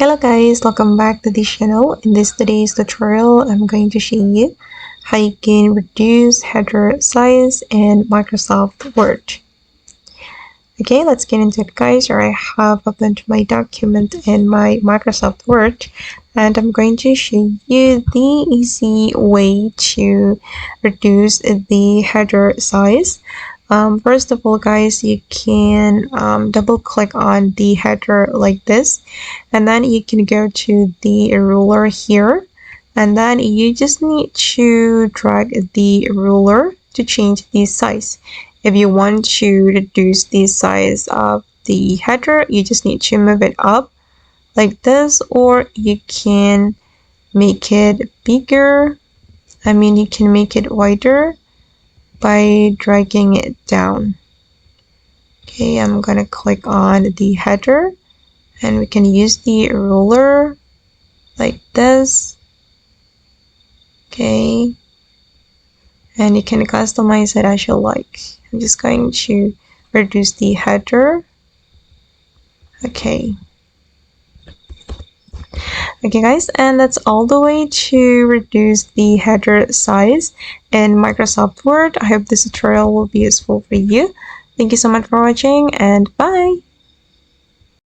Hello guys, welcome back to the channel. In today's tutorial, I'm going to show you how you can reduce header size in Microsoft Word. Okay, let's get into it guys. Here I have opened my document in my Microsoft Word and I'm going to show you the easy way to reduce the header size. First of all guys, you can double click on the header like this, and then you can go to the ruler here, and then you just need to drag the ruler to change the size. If you want to reduce the size of the header, you just need to move it up like this, or you can make it bigger. You can make it wider by dragging it down. Okay, I'm gonna click on the header and we can use the ruler like this. Okay, and you can customize it as you like. I'm just going to reduce the header. Okay guys, and that's all the way to reduce the header size in Microsoft Word. I hope this tutorial will be useful for you. Thank you so much for watching and bye.